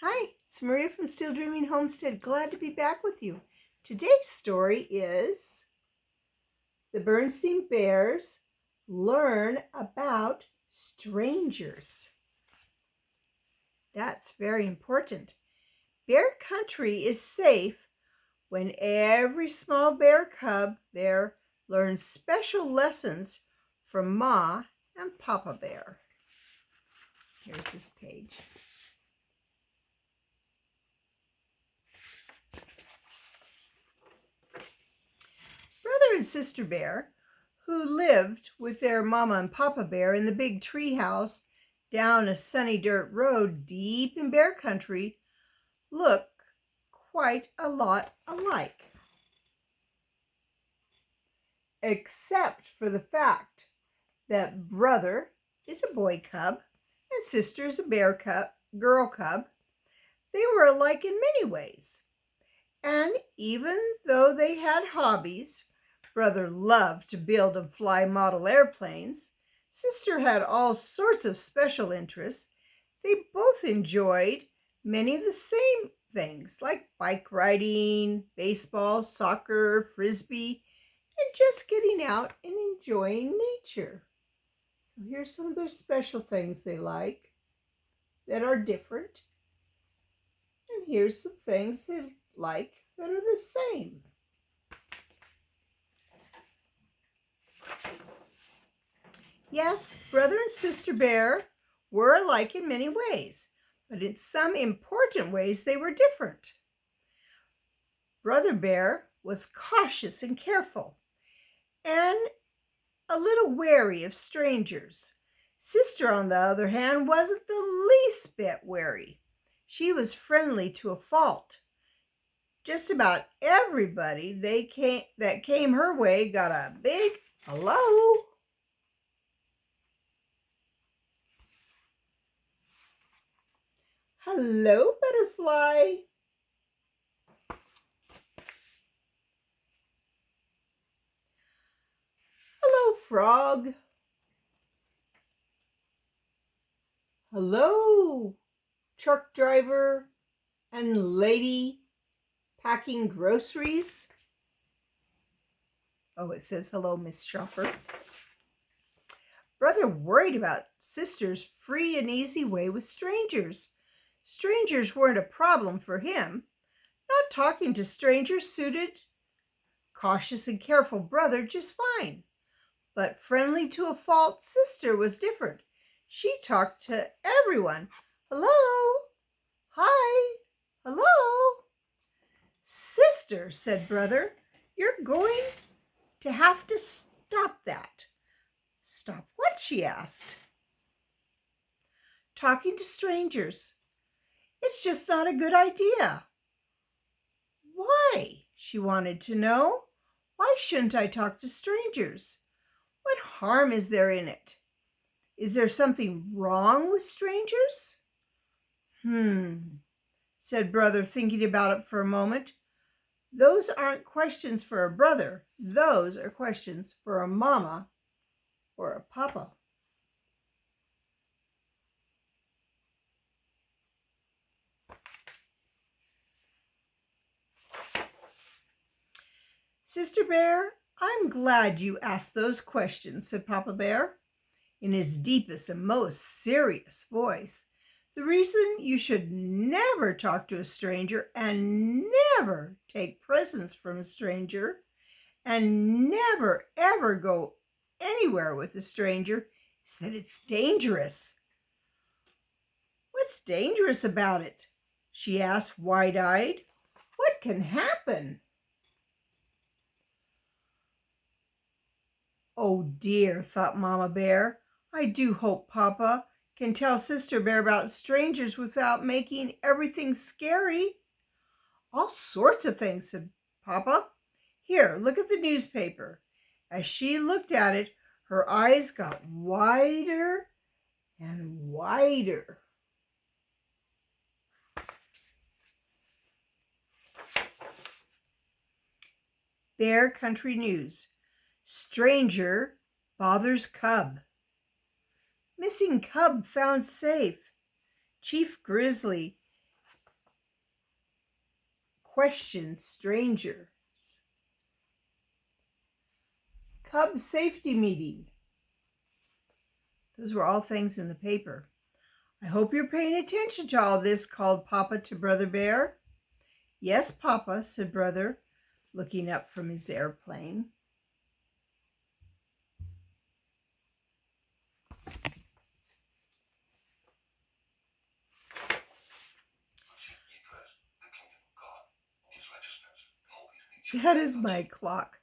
Hi, it's Maria from Still Dreaming Homestead. Glad to be back with you. Today's story is The Berenstain Bears Learn About Strangers. That's very important. Bear country is safe when every small bear cub there learns special lessons from Ma and Papa Bear. Here's this page. Brother and Sister Bear, who lived with their Mama and Papa Bear in the big tree house down a sunny dirt road deep in bear country, look quite a lot alike. Except for the fact that brother is a boy cub and sister is a girl cub. They were alike in many ways. And even though they had hobbies, brother loved to build and fly model airplanes. Sister had all sorts of special interests. They both enjoyed many of the same things like bike riding, baseball, soccer, frisbee, and just getting out and enjoying nature. So here's some of their special things they like that are different. And here's some things they like that are the same. Yes, brother and sister bear were alike in many ways, but in some important ways they were different. Brother bear was cautious and careful, and a little wary of strangers. Sister, on the other hand, wasn't the least bit wary. She was friendly to a fault. Just about everybody that came her way got a big hello. Hello, butterfly. Hello, frog. Hello, truck driver and lady packing groceries. Oh, it says hello, Miss Shopper. Brother worried about sister's free and easy way with strangers. Strangers weren't a problem for him. Not talking to strangers suited cautious and careful brother just fine. But friendly to a fault sister was different. She talked to everyone. Hello? Hi? Hello? Sister, said brother, you're going to have to stop that. Stop what? She asked. Talking to strangers. It's just not a good idea. Why? She wanted to know. Why shouldn't I talk to strangers? What harm is there in it? Is there something wrong with strangers? Said brother, thinking about it for a moment. Those aren't questions for a brother. Those are questions for a mama or a papa. Sister Bear, I'm glad you asked those questions, said Papa Bear in his deepest and most serious voice. The reason you should never talk to a stranger and never take presents from a stranger and never ever go anywhere with a stranger is that it's dangerous. What's dangerous about it? She asked, wide-eyed. What can happen? Oh dear, thought Mama Bear. I do hope Papa can tell Sister Bear about strangers without making everything scary. All sorts of things, said Papa. Here, look at the newspaper. As she looked at it, her eyes got wider and wider. Bear Country News. Stranger bothers cub. Missing cub found safe. Chief Grizzly question strangers. Cub safety meeting. Those were all things in the paper. I hope you're paying attention to all this, called Papa to Brother Bear. Yes, Papa, said Brother, looking up from his airplane. That is my clock.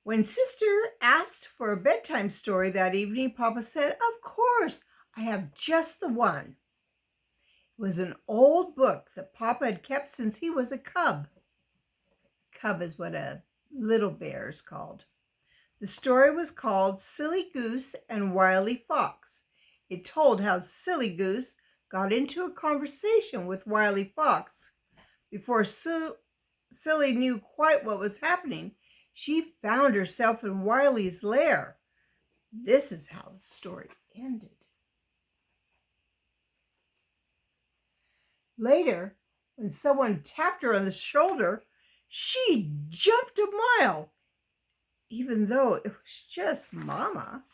When Sister asked for a bedtime story that evening, Papa said, "Of course, I have just the one." It was an old book that Papa had kept since he was a cub. Cub is what a little bear is called. The story was called Silly Goose and Wily Fox. It told how Silly Goose got into a conversation with Wily Fox. Before Silly knew quite what was happening, she found herself in Wily's lair. This is how the story ended. Later, when someone tapped her on the shoulder, she jumped a mile, even though it was just Mama.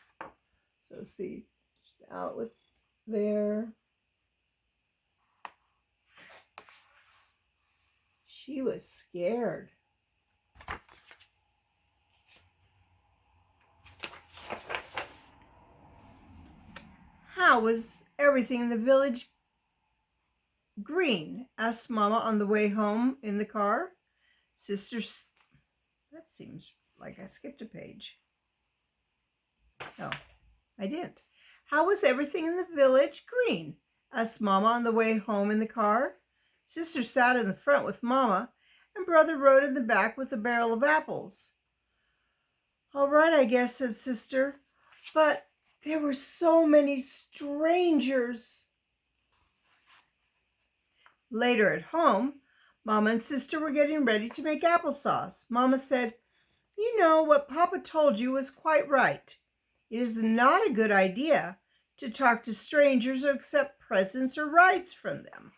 So see, she's out with there. She was scared. How was everything in the village green? Asked Mama on the way home in the car. Sisters, that seems like I skipped a page. No, I didn't. How was everything in the village green? Asked Mama on the way home in the car. Sister sat in the front with Mama, and Brother rode in the back with a barrel of apples. All right, I guess, said Sister, but there were so many strangers. Later at home, Mama and Sister were getting ready to make applesauce. Mama said, "You know, what Papa told you was quite right. It is not a good idea to talk to strangers or accept presents or rides from them."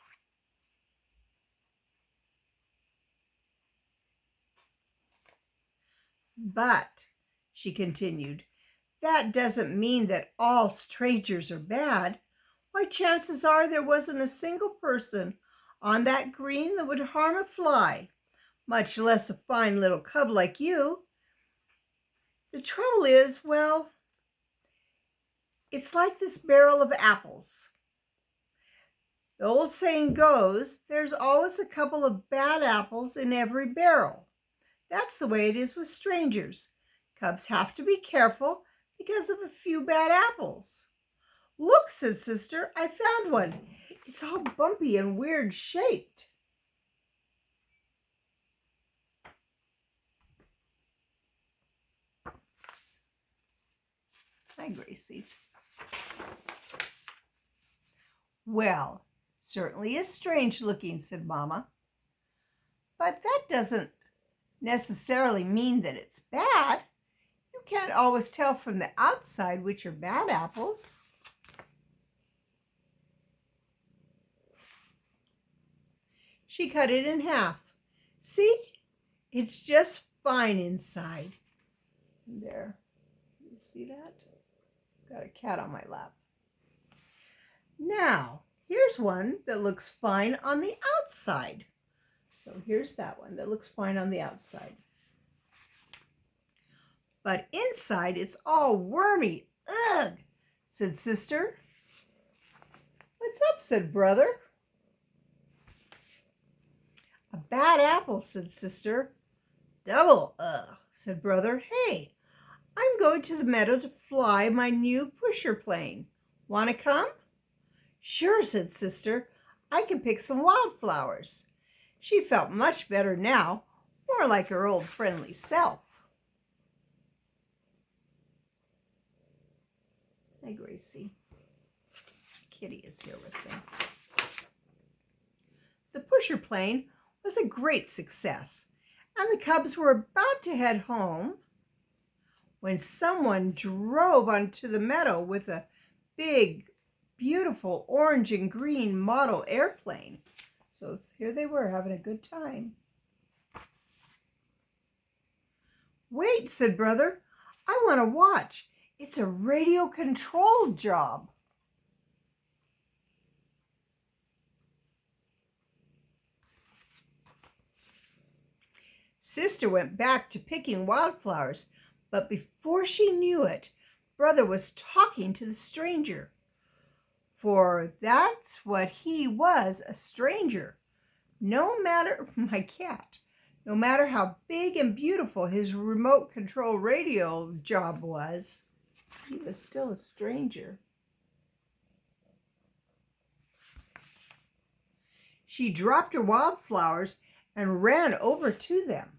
But, she continued, that doesn't mean that all strangers are bad. Why, chances are there wasn't a single person on that green that would harm a fly, much less a fine little cub like you. The trouble is, well, it's like this barrel of apples. The old saying goes, there's always a couple of bad apples in every barrel. That's the way it is with strangers. Cubs have to be careful because of a few bad apples. Look, said Sister, I found one. It's all bumpy and weird shaped. Hi, Gracie. Well, certainly is strange looking, said Mama. But that doesn't necessarily mean that it's bad. You can't always tell from the outside which are bad apples. She cut it in half. See, it's just fine inside. There, you see that? Got a cat on my lap. Now, here's one that looks fine on the outside. So here's that one that looks fine on the outside. But inside, it's all wormy. Ugh, said Sister. What's up, said Brother. A bad apple, said Sister. Double ugh, said Brother. Hey, I'm going to the meadow to fly my new pusher plane. Want to come? Sure, said Sister. I can pick some wildflowers. She felt much better now, more like her old friendly self. Hi, Gracie. Kitty is here with me. The pusher plane was a great success, and the cubs were about to head home when someone drove onto the meadow with a big, beautiful orange and green model airplane. So here they were having a good time. Wait, said Brother, I want to watch. It's a radio-controlled job. Sister went back to picking wildflowers, but before she knew it, Brother was talking to the stranger. For that's what he was, a stranger. No matter how big and beautiful his remote control radio job was, he was still a stranger. She dropped her wildflowers and ran over to them.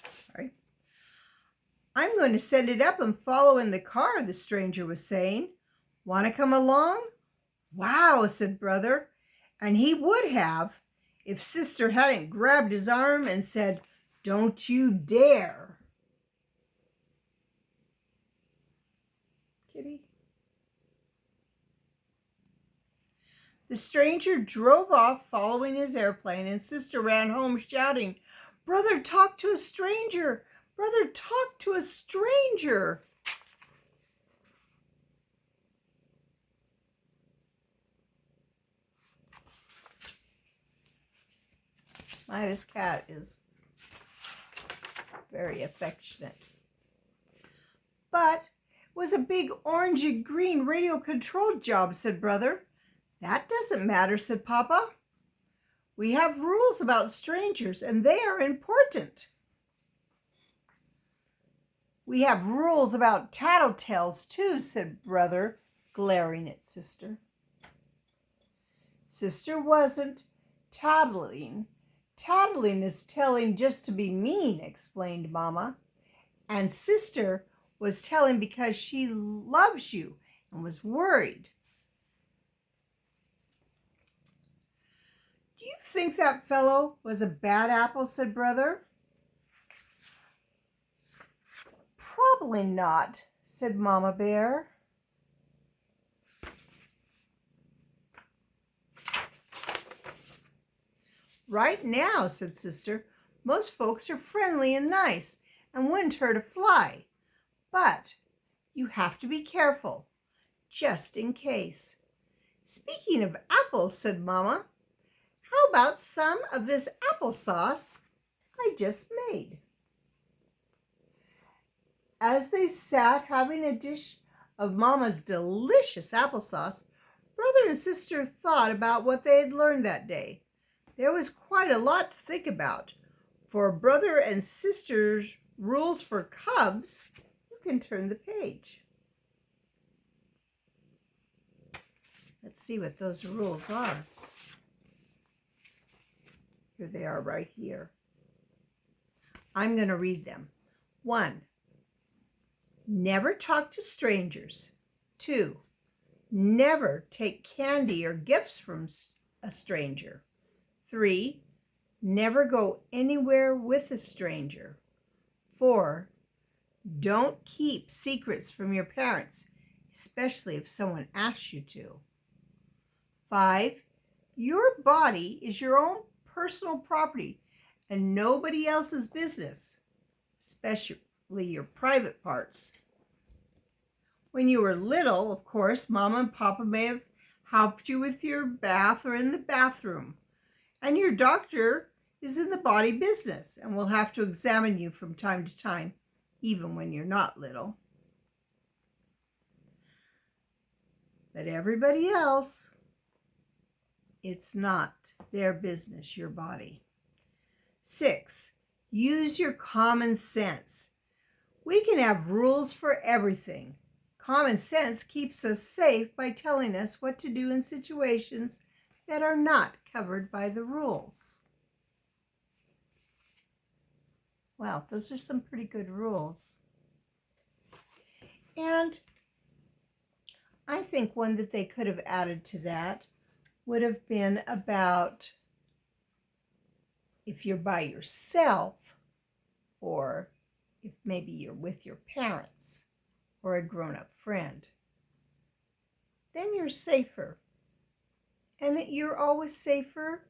Sorry. I'm going to send it up and follow in the car, the stranger was saying. Want to come along? Wow, said Brother. And he would have if Sister hadn't grabbed his arm and said, "Don't you dare." Kitty. The stranger drove off following his airplane, and Sister ran home shouting, "Brother, talk to a stranger! Brother, talk to a stranger!" My, this cat is very affectionate. But it was a big orange and green radio-controlled job, said Brother. That doesn't matter, said Papa. We have rules about strangers, and they are important. We have rules about tattletales, too, said Brother, glaring at Sister. Sister wasn't tattling. Tattling is telling just to be mean, explained Mama. And Sister was telling because she loves you and was worried. Do you think that fellow was a bad apple, said Brother. Probably not, said Mama Bear. Right now, said Sister, most folks are friendly and nice and wouldn't hurt a fly. But you have to be careful, just in case. Speaking of apples, said Mama, how about some of this applesauce I just made? As they sat having a dish of Mama's delicious applesauce, Brother and Sister thought about what they had learned that day. There was quite a lot to think about. For Brother and Sister's rules for cubs, you can turn the page. Let's see what those rules are. Here they are right here. I'm going to read them. 1. Never talk to strangers. 2. Never take candy or gifts from a stranger. 3. Never go anywhere with a stranger. 4. Don't keep secrets from your parents, especially if someone asks you to. 5. Your body is your own personal property and nobody else's business, especially your private parts. When you were little, of course, Mama and Papa may have helped you with your bath or in the bathroom. And your doctor is in the body business and will have to examine you from time to time, even when you're not little. But everybody else, it's not their business, your body. 6, use your common sense. We can have rules for everything. Common sense keeps us safe by telling us what to do in situations that are not covered by the rules. Wow, those are some pretty good rules. And I think one that they could have added to that would have been about if you're by yourself, or if maybe you're with your parents or a grown-up friend. Then you're safer. And you're always safer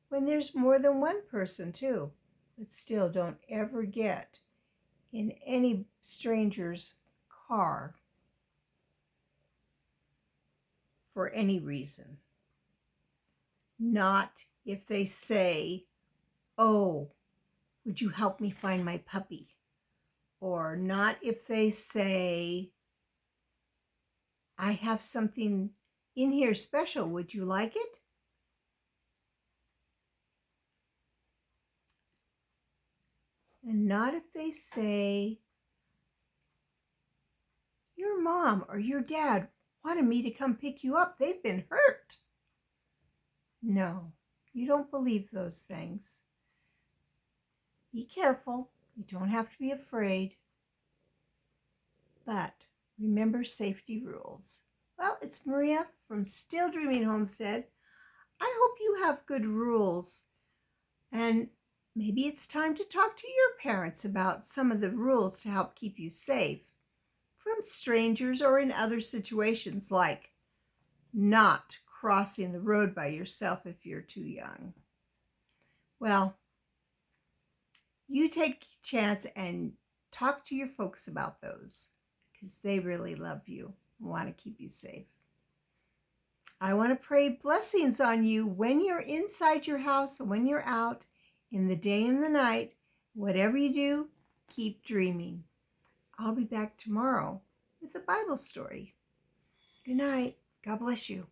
when there's more than one person too. But still, don't ever get in any stranger's car for any reason. Not if they say, "Oh, would you help me find my puppy?" Or not if they say, "I have something in here special. Would you like it?" And not if they say, "Your mom or your dad wanted me to come pick you up. They've been hurt." No, you don't believe those things. Be careful. You don't have to be afraid. But remember safety rules. Well, it's Maria from Still Dreaming Homestead. I hope you have good rules. And maybe it's time to talk to your parents about some of the rules to help keep you safe from strangers or in other situations, like not crossing the road by yourself if you're too young. Well, you take a chance and talk to your folks about those, because they really love you and want to keep you safe. I want to pray blessings on you when you're inside your house and when you're out, in the day and the night. Whatever you do, keep dreaming. I'll be back tomorrow with a Bible story. Good night. God bless you.